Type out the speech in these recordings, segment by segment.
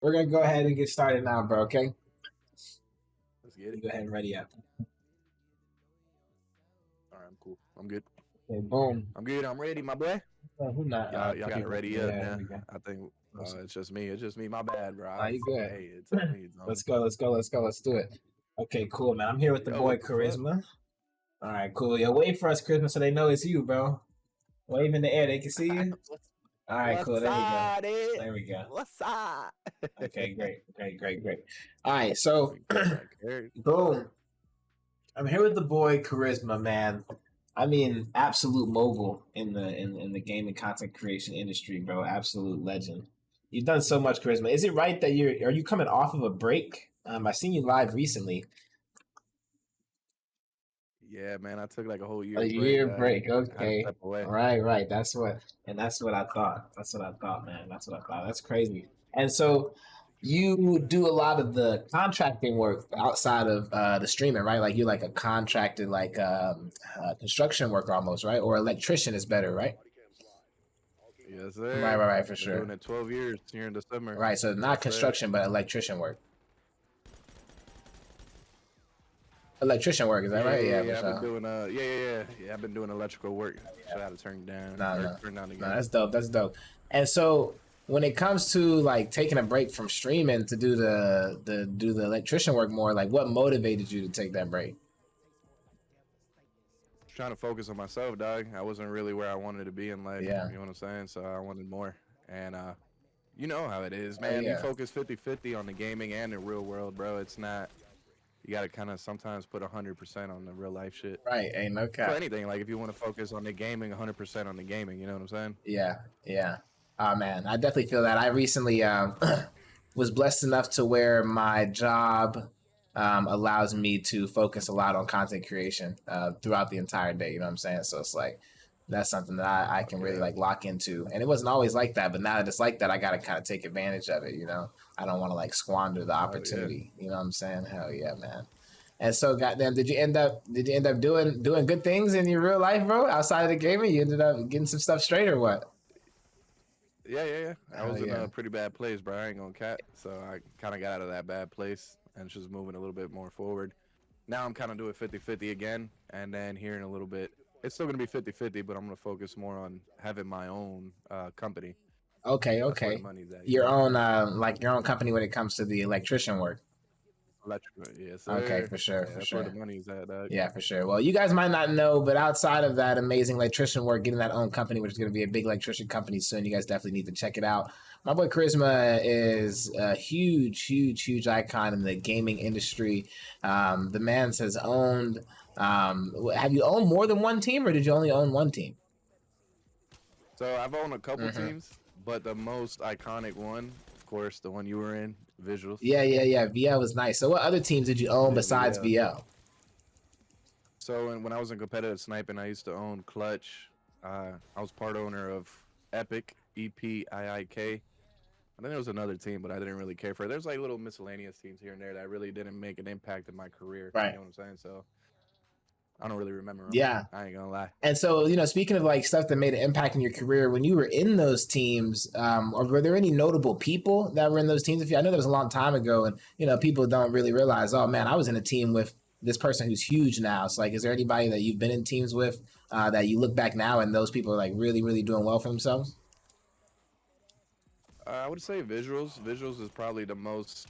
We're gonna go ahead and get started now, bro. Okay. Let's get it. Go ahead and ready up. All right, I'm cool. I'm good. Okay, boom. I'm good. I'm ready, my boy. Who not? Y'all got it ready Yeah, up there now. we go. I think it's just me. It's just me. My bad, bro. Nah, you good. Hey, it's on me. It's on Let's me. go. Let's go. Let's go. Let's do it. Okay, cool, man. I'm here with the Yo, boy what the fuck? Charisma. All right, cool. Yo, wave for us, Charisma, so they know it's you, bro. Wave in the air, they can see you. All right, cool. What's There we go. up, dude? There we go. What's up? Okay, great. All right, so Boom. boom. I'm here with the boy Charisma, man. I mean, absolute mogul in the gaming content creation industry, bro. Absolute legend. You've done so much, Charisma. Is it right that are you coming off of a break? I seen you live recently. Yeah, man. I took like a whole year A break. year break, I had to okay. step away. Right. That's what I thought. That's what I thought, man. That's what I thought. That's crazy. And so you do a lot of the contracting work outside of the streaming, right? Like you're like a contracted construction worker almost, right? Or electrician is better, right? Yes, sir. Right, for Been sure. doing it 12 years here in the summer. Right, so not Yes, construction, but electrician work. Electrician work, is that right? Yeah. For I've sure. been doing yeah. I've been doing electrical work. So I had to turn down. Turn down again. No, that's dope. That's dope. And so when it comes to like taking a break from streaming to do the electrician work more, like what motivated you to take that break? Trying to focus on myself, dog. I wasn't really where I wanted to be in life. Yeah. You know what I'm saying? So I wanted more. And you know how it is, man. Yeah. You focus 50-50 on the gaming and the real world, bro. It's not, you got to kind of sometimes put 100% on the real life shit. Right, ain't no cap. For anything, like if you want to focus on the gaming, 100% on the gaming, you know what I'm saying? Yeah. Oh man, I definitely feel that. I recently was blessed enough to where my job allows me to focus a lot on content creation throughout the entire day. You know what I'm saying? So it's like that's something that I can really like lock into. And it wasn't always like that, but now that it's like that, I got to kind of take advantage of it. You know, I don't want to like squander the opportunity. You know what I'm saying? Hell yeah, man. And so, goddamn, did you end up doing good things in your real life, bro? Outside of the gaming, you ended up getting some stuff straight, or what? Yeah. I was in Yeah. a pretty bad place, bro. I ain't gonna cat. So I kind of got out of that bad place and just moving a little bit more forward. Now I'm kind of doing 50-50 again. And then here in a little bit, it's still going to be 50-50, but I'm going to focus more on having my own company. Okay. That's where the money's at. Your own, like your own company when it comes to the electrician work. Electrical, yes, sir. Okay, for sure, Yeah, that's where the money's at, dog. Yeah, for sure. Well, you guys might not know, but outside of that amazing electrician work, getting that own company, which is going to be a big electrician company soon, you guys definitely need to check it out. My boy Charisma is a huge icon in the gaming industry. The man has owned. Have you owned more than one team, or did you only own one team? So I've owned a couple teams, but the most iconic one, of course, the one you were in, Visuals. Yeah. VL was nice. So what other teams did you own besides VL? So when I was in competitive sniping, I used to own Clutch. I was part owner of Epic, EPIIK. I think there was another team, but I didn't really care for it. There's like little miscellaneous teams here and there that really didn't make an impact in my career. Right. You know what I'm saying? So I don't really remember them. Yeah. I ain't gonna lie. And so, you know, speaking of like stuff that made an impact in your career, when you were in those teams, or were there any notable people that were in those teams? I know that was a long time ago, and you know, people don't really realize, oh man, I was in a team with this person who's huge now. So, like, is there anybody that you've been in teams with that you look back now and those people are like really doing well for themselves? I would say Visuals. Visuals is probably the most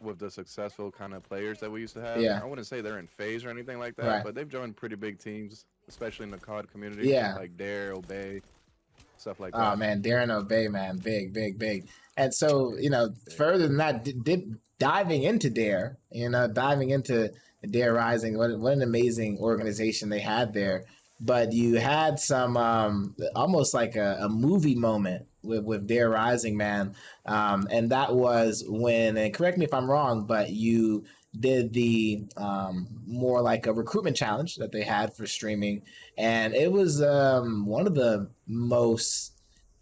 with the successful kind of players that we used to have. Yeah. I wouldn't say they're in phase or anything like that, Right. but they've joined pretty big teams, especially in the COD community. Yeah. Like Dare, Obey, stuff like that. Oh man, Darren Obey, man, big. And so, you know, further than that, diving into Dare, diving into Dare Rising, what an amazing organization they had there. But you had some almost like a movie moment with Dare Rising, man. And that was when, and correct me if I'm wrong, but you did the more like a recruitment challenge that they had for streaming. And it was one of the most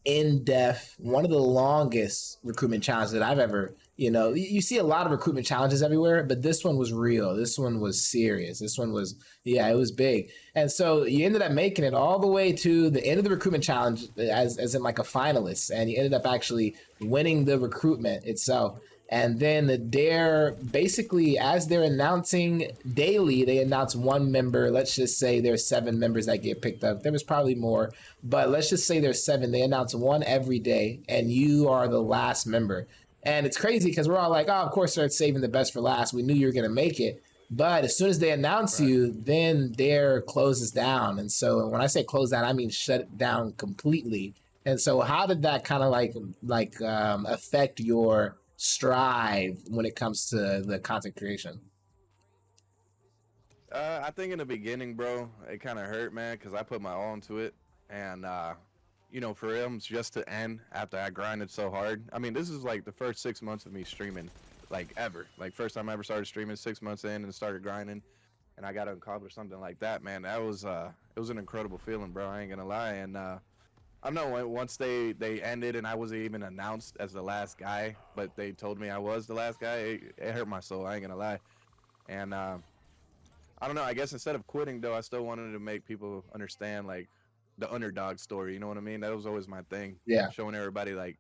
in-depth, one of the longest recruitment challenges that I've ever, you see a lot of recruitment challenges everywhere, but this one was real. This one was serious. This one was, yeah, it was big. And so you ended up making it all the way to the end of the recruitment challenge as in like a finalist, and you ended up actually winning the recruitment itself. And then they're basically, as they're announcing daily, they announce one member. Let's just say there's 7 members that get picked up. There was probably more, but let's just say there's 7. They announce one every day, and you are the last member. And it's crazy because we're all like, oh, of course they're saving the best for last. We knew you were going to make it. But as soon as they announce Right. you, then their closes down. And so when I say close down, I mean shut it down completely. And so how did that kind of affect your strive when it comes to the content creation? I think in the beginning, bro, it kind of hurt, man, because I put my all into it, and for him just to end after I grinded so hard. I mean, this is like the first 6 months of me streaming, like ever. Like first time I ever started streaming, 6 months in, and started grinding, and I got to accomplish something like that, man. That was it was an incredible feeling, bro. I ain't gonna lie, and I don't know. Once they ended, and I wasn't even announced as the last guy, but they told me I was the last guy. It hurt my soul. I ain't gonna lie, and I don't know. I guess instead of quitting, though, I still wanted to make people understand like the underdog story. You know what I mean? That was always my thing. Yeah. Showing everybody like,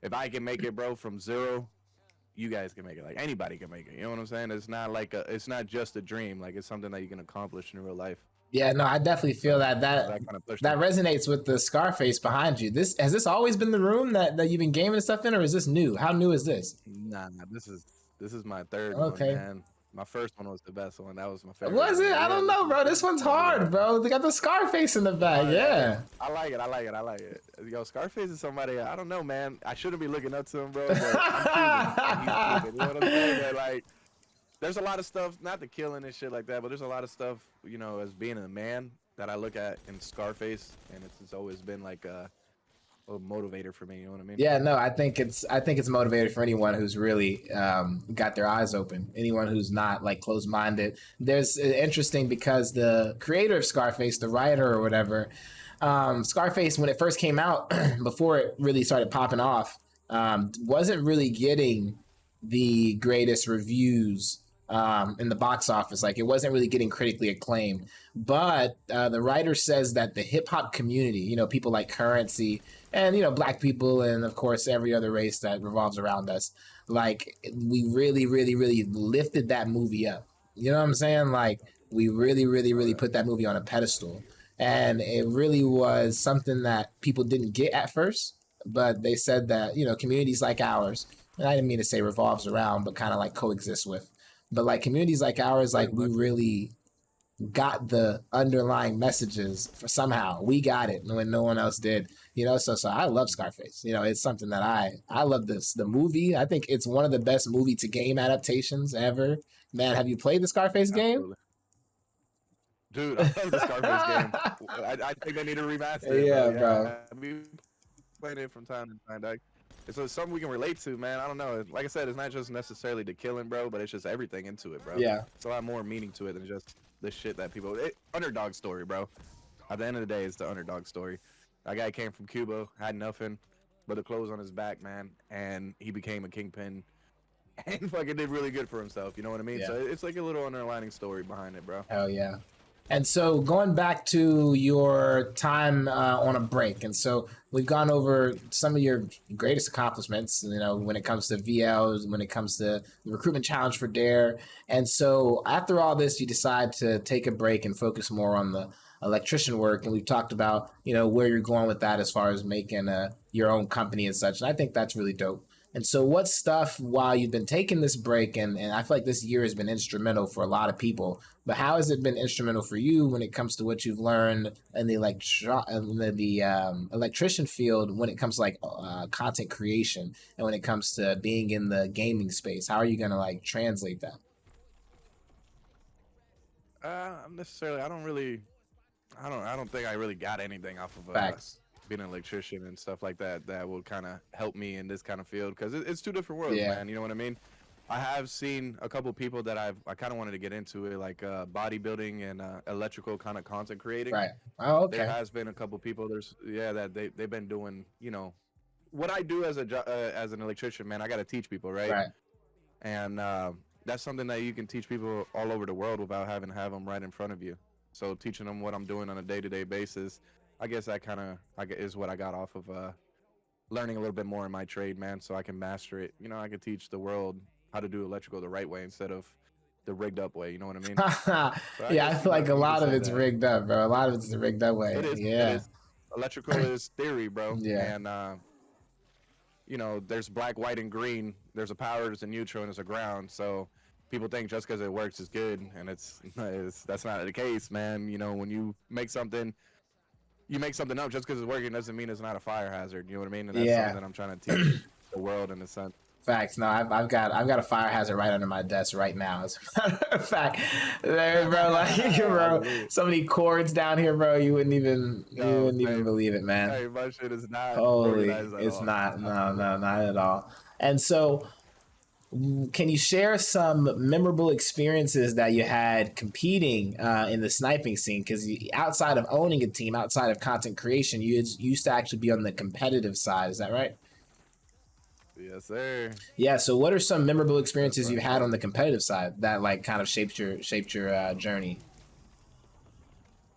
if I can make it, bro, from zero, you guys can make it. Like anybody can make it. You know what I'm saying? It's not like it's not just a dream. Like it's something that you can accomplish in real life. Yeah, no, I definitely feel So that that that kind of pushed that me. resonates with the Scarface behind you. This always been the room that you've been gaming stuff in, or is this new? How new is this? Nah, this is my third one, Okay. man. My first one was the best one. That was my favorite Was one. it? But I yeah, don't this know, is bro. this This is one's one of the hard, best. bro. They got the Scarface in the back. Hey, Yeah. I like it. I like it. I like it. Yo, Scarface is somebody I don't know, man. I shouldn't be looking up to him, bro. But I'm Cuban and he's Cuban. You know what I'm saying? But like, there's a lot of stuff, not the killing and shit like that, but there's a lot of stuff, as being a man that I look at in Scarface, and it's always been like a motivator for me. You know what I mean? Yeah, no, I think it's motivated for anyone who's really got their eyes open. Anyone who's not like closed minded. There's interesting because the creator of Scarface, the writer or whatever, Scarface when it first came out, before it really started popping off, wasn't really getting the greatest reviews in the box office. Like it wasn't really getting critically acclaimed. But the writer says that the hip hop community, people like Currency and black people and of course every other race that revolves around us, like we really really really lifted that movie up. You know what I'm saying? Like we really really really Right. put that movie on a pedestal, and it really was something that people didn't get at first, but they said that communities like ours, and I didn't mean to say revolves around, but kind of like coexist with, but like communities like ours, like Pretty we much. really got the underlying messages for somehow we got it when no one else did. So I love Scarface. It's something that I love. The movie, I think it's one of the best movie to game adaptations ever. Man, have you played the Scarface game? Absolutely. Dude, I love the Scarface game. I think they need to remaster it, bro. Yeah, Yeah, bro. we playing it from time to time, dog. It's something we can relate to, man. I don't know. Like I said, it's not just necessarily the killing, bro, but it's just everything into it, bro. Yeah. It's a lot more meaning to it than just the shit that people. Underdog story, bro. At the end of the day, it's the underdog story. That guy came from Cuba, had nothing but the clothes on his back, man, and he became a kingpin and fucking did really good for himself. You know what I mean? Yeah. So it's like a little underlining story behind it, bro. Hell yeah. And so going back to your time on a break, and so we've gone over some of your greatest accomplishments, when it comes to VLs, when it comes to the recruitment challenge for Dare. And so after all this, you decide to take a break and focus more on the electrician work. And we've talked about, where you're going with that as far as making your own company and such. And I think that's really dope. And so what stuff, while you've been taking this break, and I feel like this year has been instrumental for a lot of people, but how has it been instrumental for you when it comes to what you've learned in the electrician field when it comes to like content creation and when it comes to being in the gaming space? How are you going to like translate that? Necessarily, I don't really, I don't think I really got anything off of Facts. being an electrician and stuff like that that will kind of help me in this kind of field because it's two different worlds, Yeah. man. You know what I mean? I have seen a couple people that I kind of wanted to get into it, like bodybuilding and electrical kind of content creating. Right. Oh, There okay. has been a couple people. There's that they've been doing. What I do as as an electrician, man. I got to teach people, right? Right. And that's something that you can teach people all over the world without having to have them right in front of you. So teaching them what I'm doing on a day-to-day basis, I guess that kind of is what I got off of learning a little bit more in my trade, man, so I can master it. I can teach the world how to do electrical the right way instead of the rigged up way. You know what I mean? So I Yeah, I guess feel like a you could lot of say it's that. rigged up, bro. A lot of it's the rigged up It way. is. It Yeah. is. Electrical is theory, bro. Yeah. And there's black, white, and green. There's a power, there's a neutral, and there's a ground. So people think just because it works is good, and that's not the case, man. When you make something up just because it's working doesn't mean it's not a fire hazard. You know what I mean? And that's something Yeah. that I'm trying to teach the world in a sense. Facts. No, I've got a fire hazard right under my desk right now. As a matter of fact, there, bro. Like, I bro, believe it. so many cords down here, bro. You wouldn't even Yo, believe it, man. hey, my shit is not Holy, organized at it's all. not. No, For real. no, not at all. And so, can you share some memorable experiences that you had competing in the sniping scene? Because outside of owning a team, outside of content creation, you used to actually be on the competitive side. Is that right? Yes, sir. Yeah. So, what are some memorable That's experiences you've right, had on bro. the competitive side that like kind of shaped your journey?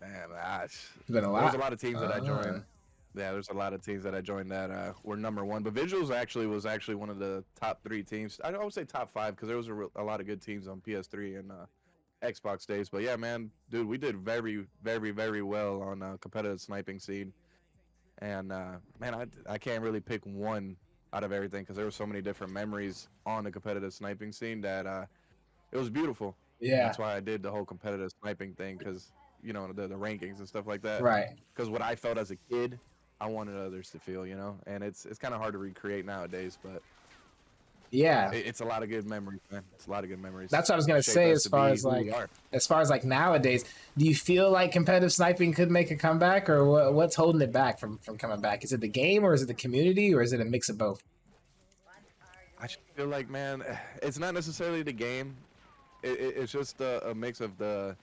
Man, It's been a there was a lot. lot of teams that I Uh, joined. Yeah, there's a lot of teams that I joined that were number one. But Visuals was actually one of the top three teams. I would say top five because there was a lot of good teams on PS3 and Xbox days. But yeah, man, dude, we did very, very, very well on competitive sniping scene. And man, I can't really pick one out of everything because there were so many different memories on the competitive sniping scene that it was beautiful. yeah. That's why I did the whole competitive sniping thing because the rankings and stuff like that. Right. Because what I felt as a kid, I wanted others to feel, and it's kind of hard to recreate nowadays, but Yeah. it's a lot of good memories, man. It's a lot of good memories. That's what I was gonna Shape say. us to be who we are. As far as like nowadays, do you feel like competitive sniping could make a comeback, or what's holding it back from coming back? Is it the game, or is it the community, or is it a mix of both? I just feel like, man, it's not necessarily the game. It's just a mix of the.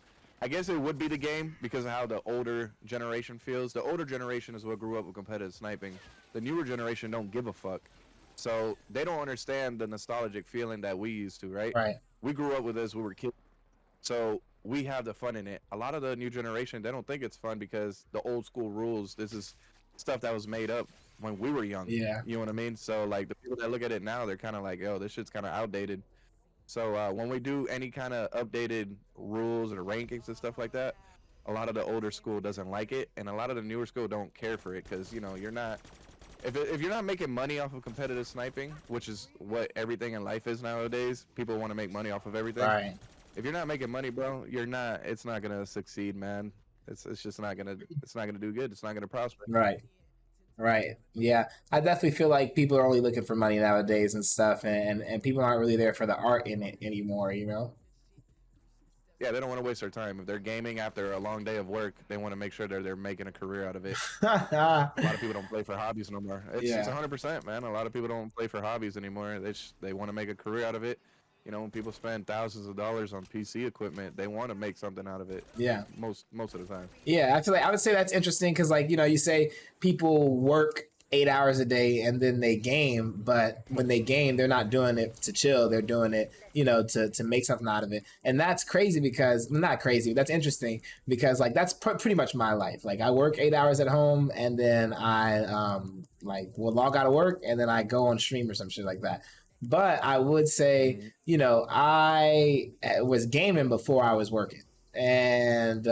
I guess it would be the game because of how the older generation feels. The older generation is what grew up with competitive sniping. The newer generation don't give a fuck. So they don't understand the nostalgic feeling that we used to, right? Right. We grew up with this, we were kids. So we have the fun in it. A lot of the new generation, they don't think it's fun because the old school rules, this is stuff that was made up when we were young. Yeah. You know what I mean? So like the people that look at it now, they're kind of like, yo, this shit's kind of outdated. So when we do any kind of updated rules or rankings and stuff like that, a lot of the older school doesn't like it, and a lot of the newer school don't care for it because you're not. If you're not making money off of competitive sniping, which is what everything in life is nowadays, people want to make money off of everything. Right. If you're not making money, bro, you're not. It's not gonna succeed, man. It's just not gonna. It's not gonna do good. It's not gonna prosper. Right. Right. Yeah. I definitely feel like people are only looking for money nowadays and stuff, and people aren't really there for the art in it anymore. You know. Yeah, they don't want to waste their time. If they're gaming after a long day of work, they want to make sure they're making a career out of it. A lot of people don't play for hobbies no more. It's Yeah. 100%, man. A lot of people don't play for hobbies anymore. They want to make a career out of it. When people spend thousands of dollars on PC equipment, they want to make something out of it. Yeah. Most of the time. Yeah, I feel like I would say that's interesting because, like, you say people work 8 hours a day and then they game, but when they game, they're not doing it to chill. They're doing it, to make something out of it, and that's crazy because not crazy. That's interesting because like that's pretty much my life. Like I work 8 hours at home and then I will log out of work and then I go on stream or some shit like that. But I would say, Mhm. I was gaming before I was working. And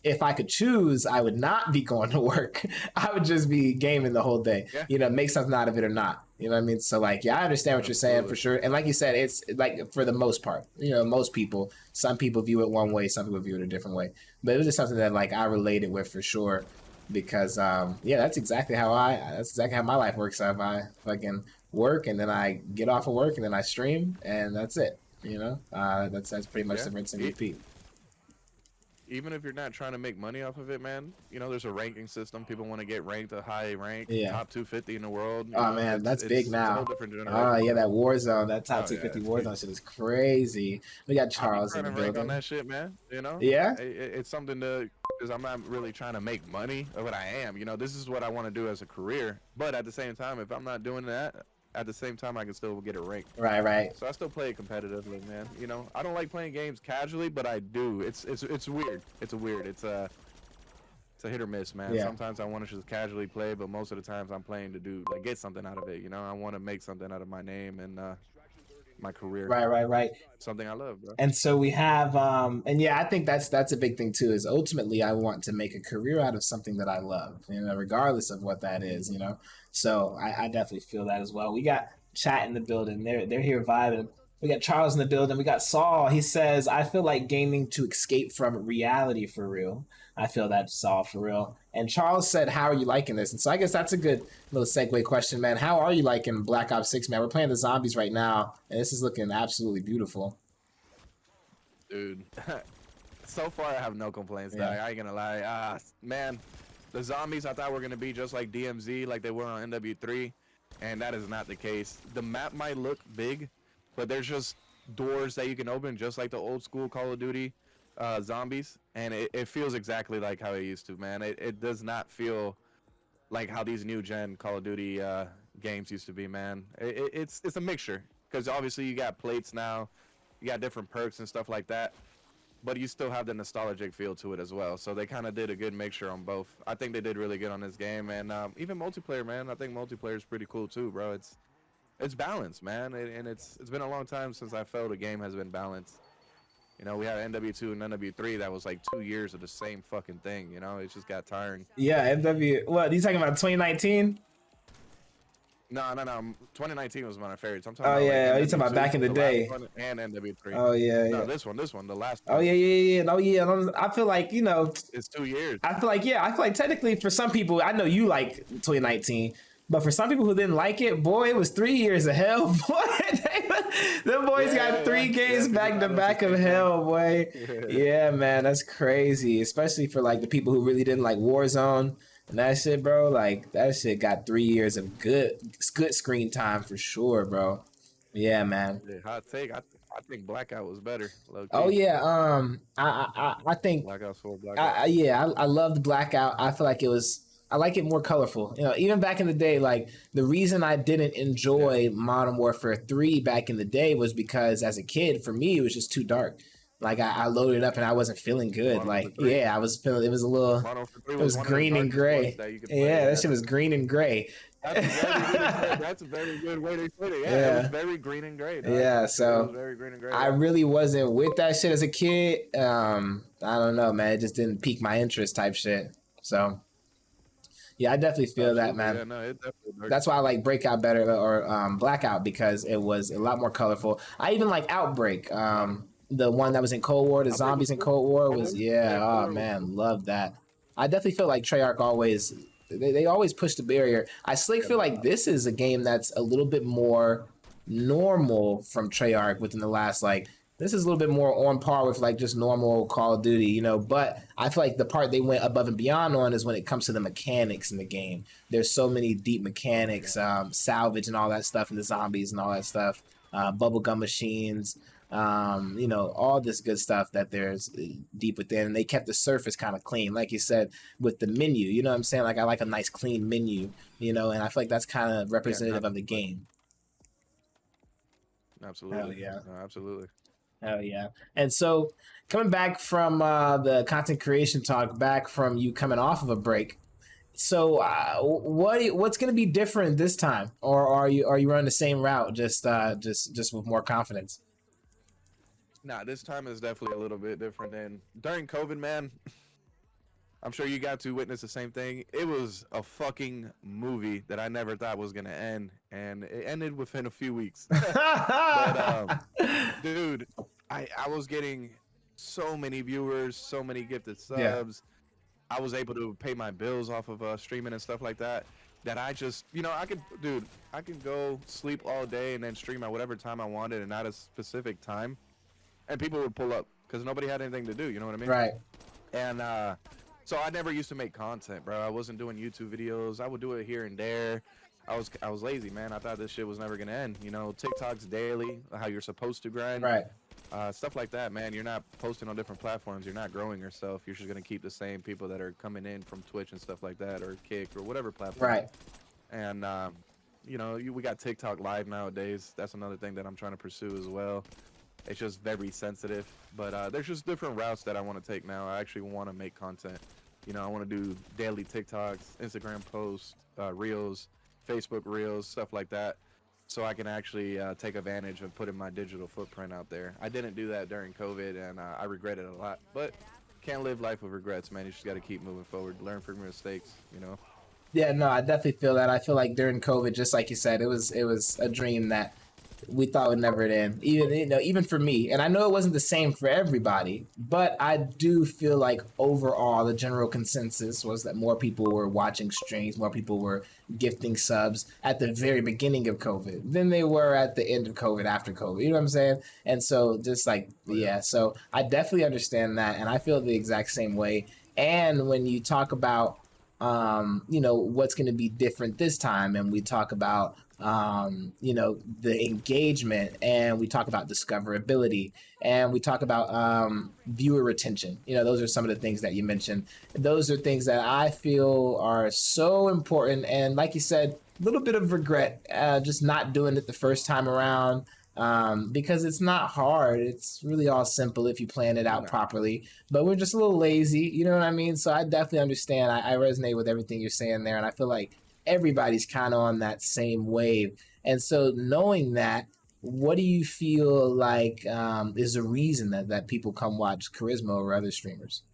if I could choose, I would not be going to work. I would just be gaming the whole day, Yeah, make something out of it or not. You know what I mean? So, like, yeah, I understand what you're saying for absolutely. sure. And like you said, it's like for the most part, most people, some people view it one way, some people view it a different way. But it was just something that, like, I related with for sure because, yeah, that's exactly how my life works. I fucking work and then I get off of work and then I stream and that's it. That's pretty much Yeah. the rinse and It, repeat. even if you're not trying to make money off of it, man, you know, there's a ranking system. People want to get ranked a high rank, Yeah. top 250 in the world. You Oh know, man, that's big it's a whole now. different Oh generation. yeah, that Warzone, that top Oh yeah, 250 it's huge. Warzone shit is crazy. We got I'll be Charles in trying the to rank on building. that shit, man. You know, Yeah. it's something to, because I'm not really trying to make money of what I am. You know, this is what I want to do as a career. But at the same time, if I'm not doing that, at the same time, I can still get a rank. Right, right. So I still play it competitively, man. You know, I don't like playing games casually, but I do. It's weird. It's weird. It's a hit or miss, man. Yeah. Sometimes I want to just casually play, but most of the times I'm playing to do like get something out of it. You know, I want to make something out of my name and my career. Right, right, right. Something I love, bro. And so we have and yeah, I think that's a big thing too, is ultimately I want to make a career out of something that I love, you know, regardless of what that is, you know. So I definitely feel that as well. We got chat in the building. They're here vibing. We got Charles in the building. We got Saul. He says, I feel like gaming to escape from reality for real. I feel that, Saul, for real. And Charles said, how are you liking this? And so I guess that's a good little segue question, man. How are you liking Black Ops 6, man? We're playing the zombies right now, and this is looking absolutely beautiful. Dude. So far, I have no complaints. Yeah. I ain't gonna lie. Man, the zombies I thought were gonna be just like DMZ, like they were on NW3, and that is not the case. The map might look big, but there's just doors that you can open, just like the old school Call of Duty zombies, and it feels exactly like how it used to, man. It does not feel like how these new gen Call of Duty games used to be, man. It's a mixture, because obviously you got plates now, you got different perks and stuff like that, but you still have the nostalgic feel to it as well. So they kind of did a good mixture on both. I think they did really good on this game, and even multiplayer, man. I think multiplayer is pretty cool too, bro. It's balanced, man, and it's been a long time since I felt a game has been balanced. You know, we had NW2 and NW3 that was like 2 years of the same fucking thing. You know, it just got tiring. Yeah, MW. What, you talking about 2019? No. 2019 was one of my favorites. I'm talking Oh about like yeah, you talking about NW2, back in the the last day? one, and NW3. Oh yeah, No, yeah. this one, the last Oh one. yeah. Oh yeah. I feel like, you know, It's 2 years. I feel like, yeah, I feel like technically for some people, I know you like 2019, but for some people who didn't like it, boy, it was 3 years of hell, boy. Them boys got three games back to back of hell, boy. Yeah, man, that's crazy. Especially for like the people who really didn't like Warzone and that shit, bro. Like that shit got 3 years of good screen time for sure, bro. Yeah, man. Yeah, hot take. I think Blackout was better. Low Oh key. yeah. I think Blackout's full Blackout. yeah, I loved Blackout. I feel like I like it more colorful. You know, even back in the day, like the reason I didn't enjoy Modern Warfare 3 back in the day was because as a kid, for me, it was just too dark. Like I loaded it up and I wasn't feeling good. Modern Warfare Like, 3. yeah, I was feeling, it was a little, Modern Warfare 3 it was was one of the green and darkest ones gray. that you could play. Yeah, that Yeah. shit was green and gray. That's a very good way to put it. Yeah, it was very green and gray. Dog. Yeah, It was so very green and gray. I really wasn't with that shit as a kid. I don't know, man. It just didn't pique my interest type shit. So yeah, I definitely feel that, Absolutely. man. Yeah, no, it definitely worked. That's why I like Breakout better or Blackout because it was a lot more colorful. I even like Outbreak. The one that was in Cold War, the Outbreak zombies was in cool. Cold War Cold was War? yeah. Cold Oh War was man, cool. love that. I definitely feel like Treyarch always they always push the barrier. I slick feel like this is a game that's a little bit more normal from Treyarch within the last like this is a little bit more on par with like just normal Call of Duty, you know. But I feel like the part they went above and beyond on is when it comes to the mechanics in the game. There's so many deep mechanics, salvage and all that stuff, and the zombies and all that stuff, bubblegum machines, you know, all this good stuff that there's deep within. And they kept the surface kind of clean, like you said, with the menu. You know what I'm saying? Like I like a nice clean menu, you know, and I feel like that's kind of representative of the game. Hell Absolutely. yeah. No, absolutely. Hell yeah. And so coming back from the content creation talk, back from you coming off of a break. So what's going to be different this time, or are you running the same route, just with more confidence? Nah, this time is definitely a little bit different than during COVID, man. I'm sure you got to witness the same thing. It was a fucking movie that I never thought was gonna end, and it ended within a few weeks. But dude, I was getting so many viewers, so many gifted Yeah. subs. I was able to pay my bills off of streaming and stuff like that. That I just, you know, I can go sleep all day and then stream at whatever time I wanted and not a specific time, and people would pull up because nobody had anything to do. You know what I mean? Right. And so I never used to make content, bro. I wasn't doing YouTube videos. I would do it here and there. I was lazy, man. I thought this shit was never gonna end. You know, TikToks daily, how you're supposed to grind, Right. stuff like that, man. You're not posting on different platforms. You're not growing yourself. You're just gonna keep the same people that are coming in from Twitch and stuff like that, or Kick, or whatever platform. Right. And you know, we got TikTok Live nowadays. That's another thing that I'm trying to pursue as well. It's just very sensitive, but there's just different routes that I want to take now. I actually want to make content. You know, I want to do daily TikToks, Instagram posts, Reels, Facebook Reels, stuff like that, so I can actually take advantage of putting my digital footprint out there. I didn't do that during COVID, and I regret it a lot. But can't live life with regrets, man. You just got to keep moving forward, learn from your mistakes, you know. Yeah, no, I definitely feel that. I feel like during COVID, just like you said, it was a dream that we thought would never end. Even for me, and I know it wasn't the same for everybody, but I do feel like overall the general consensus was that more people were watching streams, more people were gifting subs at the very beginning of COVID than they were at the end of COVID, after COVID. You know what I'm saying? And so just like, yeah, so I definitely understand that, and I feel the exact same way. And when you talk about what's going to be different this time, and we talk about the engagement, and we talk about discoverability, and we talk about viewer retention. Those are some of the things that you mentioned. Those are things that I feel are so important, and like you said, a little bit of regret just not doing it the first time around, because it's not hard. It's really all simple if you plan it out properly, but we're just a little lazy, you know what I mean? So I definitely understand. I resonate with everything you're saying there, and I feel like everybody's kind of on that same wave. And so knowing that, what do you feel like is the reason that people come watch Charisma or other streamers?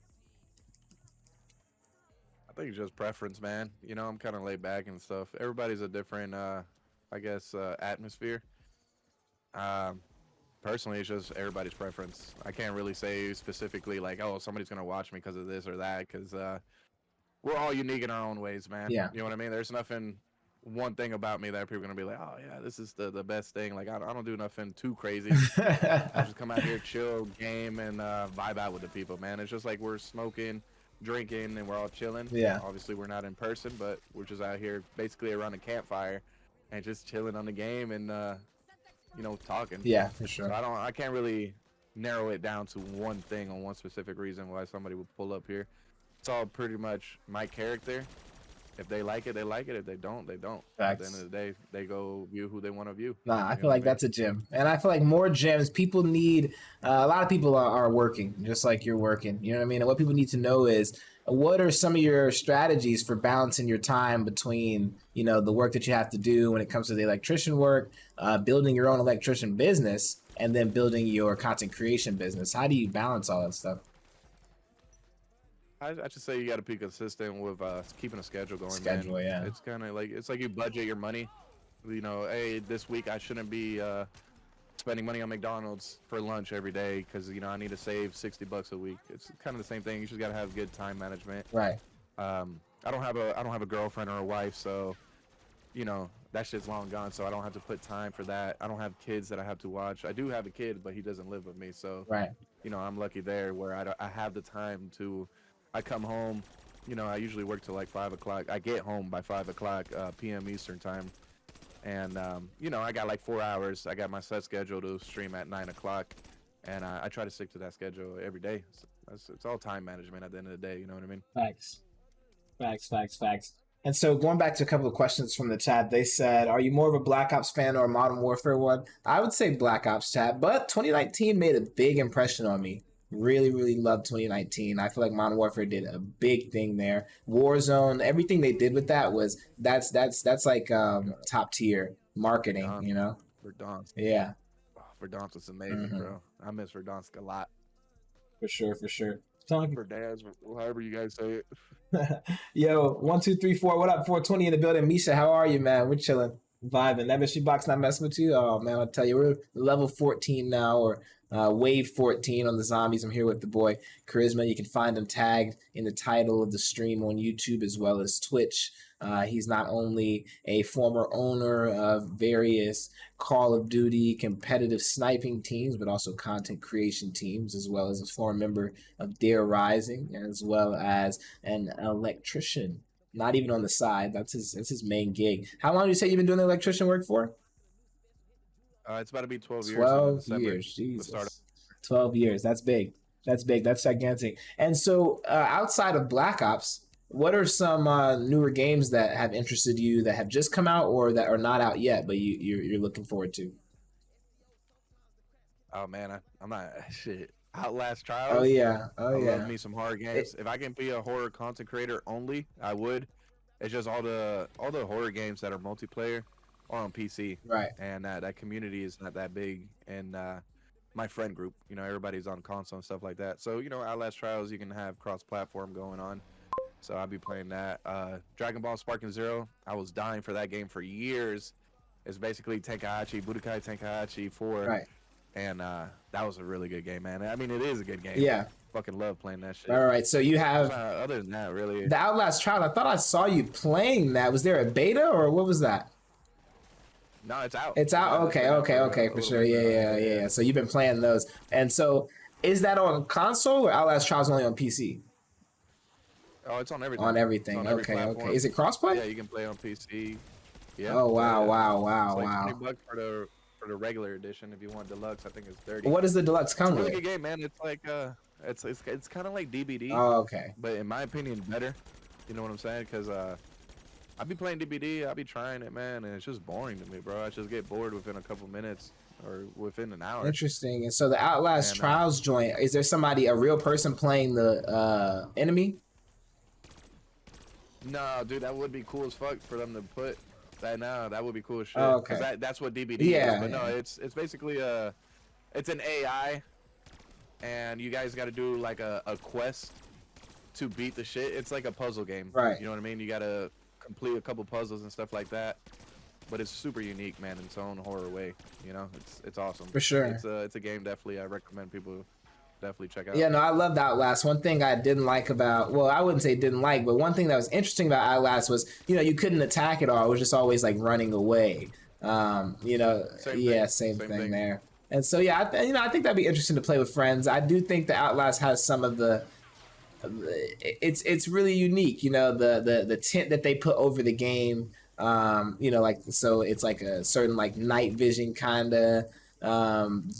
I think it's just preference, man. You know, I'm kind of laid back and stuff. Everybody's a different, I guess, atmosphere. Personally, it's just everybody's preference. I can't really say specifically like, oh, somebody's gonna watch me because of this or that, because we're all unique in our own ways, man. Yeah. You know what I mean? There's nothing, one thing about me that people are gonna be like, oh yeah, this is the best thing. Like I don't do nothing too crazy. I just come out here, chill, game, and vibe out with the people, man. It's just like we're smoking, drinking, and we're all chilling. Yeah. Obviously, we're not in person, but we're just out here basically around a campfire and just chilling on the game and talking. Yeah, for sure. So I can't really narrow it down to one thing on one specific reason why somebody would pull up here. It's all pretty much my character. If they like it, they like it. If they don't, they don't. Facts. At the end of the day, they go view who they want to view. Nah, I feel like that's a gym. And I feel like more gyms, people need, a lot of people are working, just like you're working. You know what I mean? And what people need to know is, what are some of your strategies for balancing your time between, the work that you have to do when it comes to the electrician work, building your own electrician business, and then building your content creation business? How do you balance all that stuff? I just say you got to be consistent with keeping a schedule going. Schedule, man. yeah. It's kind of like you budget your money. Hey, this week I shouldn't be spending money on McDonald's for lunch every day because I need to save $60 a week. It's kind of the same thing. You just got to have good time management. Right. I don't have a girlfriend or a wife, so that shit's long gone. So I don't have to put time for that. I don't have kids that I have to watch. I do have a kid, but he doesn't live with me. So right. I'm lucky there where I have the time to. I come home, I usually work till like 5 o'clock. I get home by 5 o'clock p.m. Eastern time. And, I got like 4 hours. I got my set schedule to stream at 9 o'clock. And I try to stick to that schedule every day. So it's all time management at the end of the day. You know what I mean? Facts. And so going back to a couple of questions from the chat, they said, are you more of a Black Ops fan or a Modern Warfare one? I would say Black Ops, chat, but 2019 made a big impression on me. Really, really loved 2019. I feel like Modern Warfare did a big thing there. Warzone, everything they did with that was that's like top tier marketing, Verdansk. Yeah. Oh, Verdansk was amazing, bro. I miss Verdansk a lot. For sure. Verdansk, however you guys say it. Yo, 1, 2, 3, 4. What up? 420 in the building. Misha, how are you, man? We're chilling, vibing. That mystery box not messing with you? Oh man, I'll tell you, we're level 14 now, or Wave 14 on the zombies. I'm here with the boy Charisma. You can find him tagged in the title of the stream on YouTube as well as Twitch. He's not only a former owner of various Call of Duty competitive sniping teams, but also content creation teams, as well as a former member of Dare Rising, as well as an electrician. Not even on the side. That's his main gig. How long do you say you've been doing the electrician work for? It's about to be 12 years in 12 December. years, Jesus. 12 years. That's big. That's big. That's gigantic. And so, outside of Black Ops, what are some newer games that have interested you that have just come out or that are not out yet, but you're looking forward to? Oh man, I'm not shit. Outlast Oh Trials. yeah. Oh I love yeah. me some horror games. If I can be a horror content creator only, I would. It's just all the horror games that are multiplayer are on PC, Right. and that community is not that big. And my friend group, you know, everybody's on console and stuff like that. So you know, Outlast Trials, you can have cross-platform going on. So I'll be playing that. Dragon Ball Sparking Zero. I was dying for that game for years. It's basically Tenkaichi, Budokai Tenkaichi 4. Right. And that was a really good game, man. I mean, it is a good game. Yeah. Fucking love playing that shit. All right. So you have other than that, really. the Outlast Trial. I thought I saw you playing that. Was there a beta or what was that? No, it's out. It's out. Okay, for sure. Yeah. So you've been playing those, and so is that on console or Outlast Trials only on PC? Oh, it's on everything. On everything. On every Okay. platform. Is it crossplay? Yeah, you can play on PC. Yeah. Oh wow, It's like $20 for the regular edition. If you want deluxe, I think it's 30. What does the deluxe come It's a with? really good game, man. It's like it's kind of like DBD. Oh, okay. But in my opinion, better. You know what I'm saying? Because I be playing DBD, I be trying it, man, and it's just boring to me, bro. I just get bored within a couple minutes or within an hour. Interesting. And so the Outlast Trials joint, is there somebody, a real person playing the enemy? No, dude, that would be cool as fuck for them to put that now. That would be cool as shit. Oh, okay. Because that's what DBD Yeah, is. But no, yeah. it's basically it's an AI, and you guys got to do like a quest to beat the shit. It's like a puzzle game. Right. You know what I mean? You got to complete a couple puzzles and stuff like that. But it's super unique, man, in its own horror way. You know, it's awesome. For sure. It's a game definitely I recommend people definitely check out. Yeah, no, I loved Outlast. One thing I didn't like about, well, I wouldn't say didn't like, but one thing that was interesting about Outlast was, you know, you couldn't attack it all. It was just always like running away. You know, same thing there. And so, yeah, I think that'd be interesting to play with friends. I do think the Outlast has some of the, it's really unique. You know, the tint that they put over the game. You know, like, so it's like a certain like night vision kind of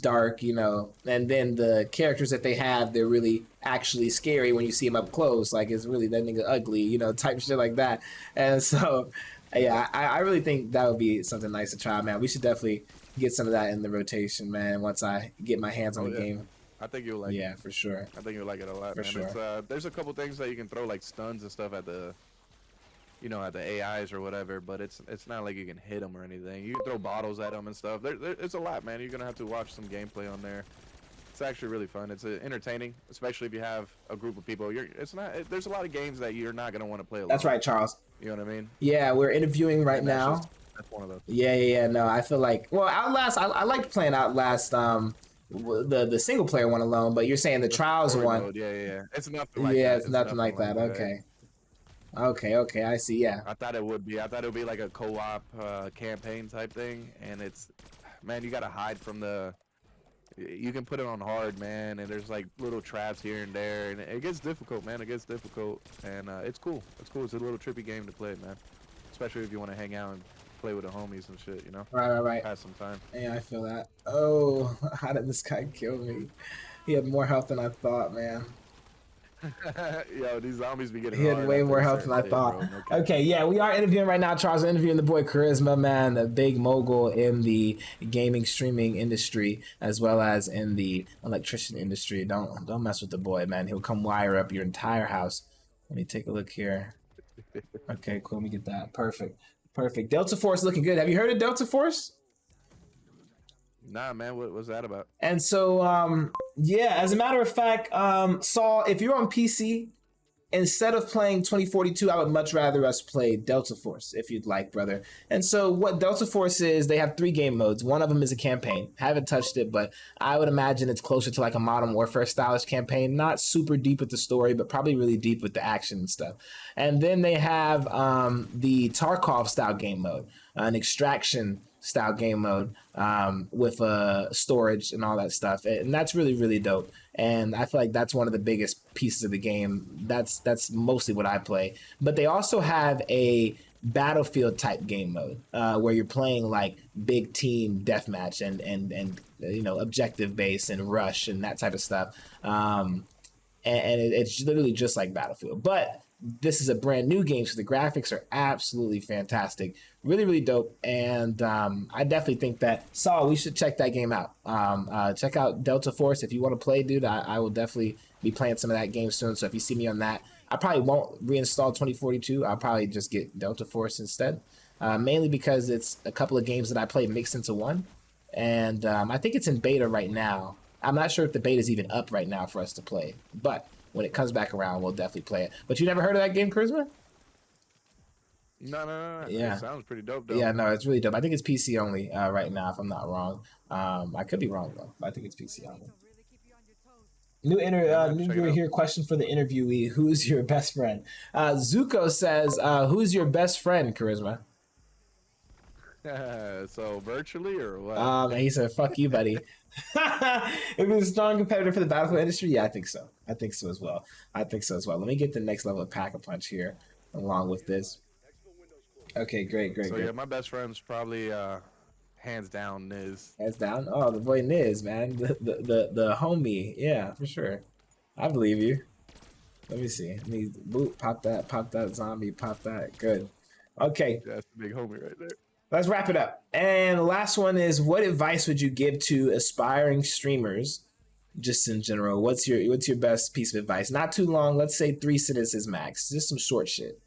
dark, you know, and then the characters that they have, they're really actually scary when you see them up close. Like, it's really that nigga ugly, you know, type shit like that. And so, yeah, I really think that would be something nice to try, man. We should definitely get some of that in the rotation, man, once I get my hands on the game. I think you'll like it. Yeah, for sure. I think you'll like it a lot, For man. sure. It's, there's a couple things that you can throw like stuns and stuff at the, you know, at the AIs or whatever, but it's not like you can hit them or anything. You can throw bottles at them and stuff. It's a lot, man. You're gonna have to watch some gameplay on there. It's actually really fun. It's entertaining, especially if you have a group of people. There's a lot of games that you're not gonna want to play alone. That's right, Charles. You know what I mean? Yeah, we're interviewing right now. That's one of those. Yeah. No, I feel like, well, Outlast, I liked playing Outlast, the single player one alone, but you're saying the Trials one. Mode, yeah. It's nothing like that. Yeah, it's nothing like that. Okay, I see. Yeah. I thought it would be. I thought it would be like a co-op campaign type thing, and it's, man, you gotta hide from the. You can put it on hard, man, and there's like little traps here and there, and it gets difficult, man. It gets difficult, and it's cool. It's cool. It's a little trippy game to play, man. Especially if you want to hang out and play with the homies and shit, you know. Right. Pass some time. Yeah, I feel that. Oh, how did this guy kill me? He had more health than I thought, man. Yo, these zombies be getting. He had way more health than I thought. Okay, yeah, we are interviewing right now, Charles. We're interviewing the boy Charisma, man, the big mogul in the gaming streaming industry as well as in the electrician industry. Don't mess with the boy, man. He'll come wire up your entire house. Let me take a look here. Okay, cool. Let me get that. Perfect. Delta Force looking good. Have you heard of Delta Force? Nah, man, what was that about? And so, yeah, as a matter of fact, Saul, if you're on PC instead of playing 2042, I would much rather us play Delta Force, if you'd like, brother. And so what Delta Force is, they have 3 game modes. One of them is a campaign. Haven't touched it, but I would imagine it's closer to like a Modern Warfare stylish campaign. Not super deep with the story, but probably really deep with the action and stuff. And then they have the Tarkov style game mode, an extraction style game mode with storage and all that stuff, and that's really, really dope. And I feel like that's one of the biggest pieces of the game. That's mostly what I play. But they also have a battlefield type game mode where you're playing like big team deathmatch and objective base and rush and that type of stuff. And it's literally just like Battlefield, but this is a brand new game, so the graphics are absolutely fantastic, really, really dope. And I definitely think that Saul, we should check that game out. Check out Delta Force if you want to play, dude. I will definitely be playing some of that game soon. So if you see me on that, I probably won't reinstall 2042. I'll probably just get Delta Force instead, mainly because it's a couple of games that I played mixed into one, and I think it's in beta right now. I'm not sure if the beta is even up right now for us to play, but when it comes back around, we'll definitely play it. But you never heard of that game, Charisma? No. Yeah. It sounds pretty dope, though. Yeah, no, it's really dope. I think it's PC only right now, if I'm not wrong. I could be wrong, though, but I think it's PC only. New viewer here, question for the interviewee. Who's your best friend? Zuko says, who's your best friend, Charisma? So virtually or what? And he said, fuck you, buddy. If he's a strong competitor for the Battlefield industry, yeah, I think so. I think so as well. Let me get the next level of Pack-a-Punch here along with this. Okay, great. Yeah, my best friend's probably hands down Niz. Hands down? Oh, the boy Niz, man. The homie. Yeah, for sure. I believe you. Let me see. Let me boot, pop that zombie, pop that. Good. Okay. Yeah, that's a big homie right there. Let's wrap it up. And the last one is, what advice would you give to aspiring streamers, just in general? What's your best piece of advice? Not too long. Let's say 3 sentences max. Just some short shit.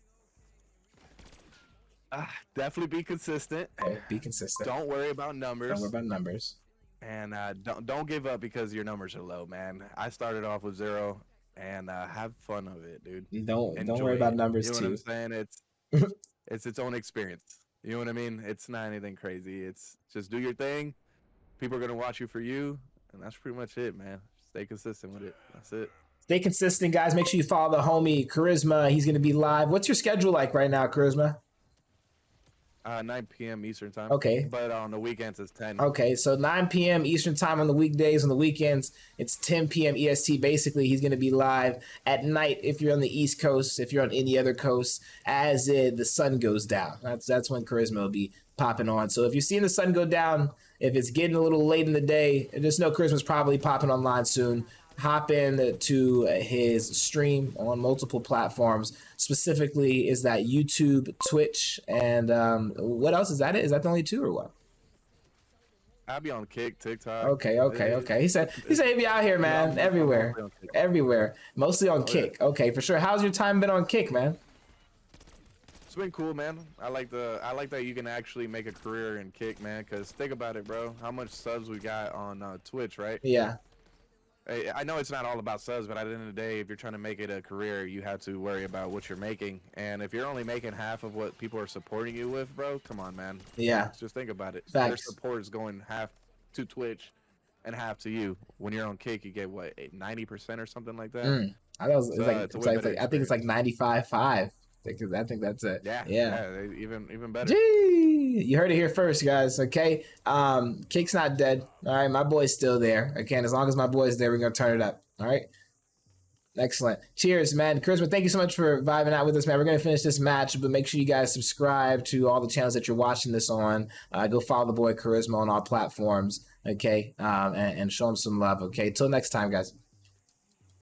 Definitely be consistent. Okay, be consistent. Don't worry about numbers. And don't give up because your numbers are low, man. I started off with 0, and have fun of it, dude. Don't worry about numbers, you know too. What I'm saying? It's its own experience. You know what I mean? It's not anything crazy. It's just do your thing. People are gonna watch you for you, and that's pretty much it, man. Stay consistent with it. That's it. Stay consistent, guys. Make sure you follow the homie Charisma. He's gonna be live. What's your schedule like right now, Charisma? 9 p.m. Eastern time. Okay. But on the weekends it's 10. Okay, so 9 p.m. Eastern time on the weekdays. On the weekends, it's 10 p.m. EST. Basically, he's going to be live at night if you're on the East Coast, if you're on any other coast, as the sun goes down. That's when Charisma will be popping on. So if you're seeing the sun go down, if it's getting a little late in the day, just know Charisma's probably popping online soon. Hop in to his stream on multiple platforms. Specifically, is that YouTube, Twitch, and what else is that? Is that the only 2 or what? I'll be on Kick, TikTok. Okay. He said he'd be out here, man, everywhere. Mostly on Kick. Yeah. Okay, for sure. How's your time been on Kick, man? It's been cool, man. I like that you can actually make a career in Kick, man. Cause think about it, bro. How much subs we got on Twitch, right? Yeah. I know it's not all about subs, but at the end of the day, if you're trying to make it a career, you have to worry about what you're making. And if you're only making half of what people are supporting you with, bro, come on, man. Yeah. Just think about it. Facts. Their support is going half to Twitch and half to you. When you're on Kick, you get what, 90% or something like that. I think it's like 95.5. I think that's it. Yeah. Even better. Gee, you heard it here first, guys. Okay, Kick's not dead. All right, my boy's still there. Again, as long as my boy's there, we're gonna turn it up. All right. Excellent. Cheers, man. Charisma, thank you so much for vibing out with us, man. We're going to finish this match, but make sure you guys subscribe to all the channels that you're watching this on. Go follow the boy Charisma on all platforms, okay? And show him some love, okay? Till next time, guys.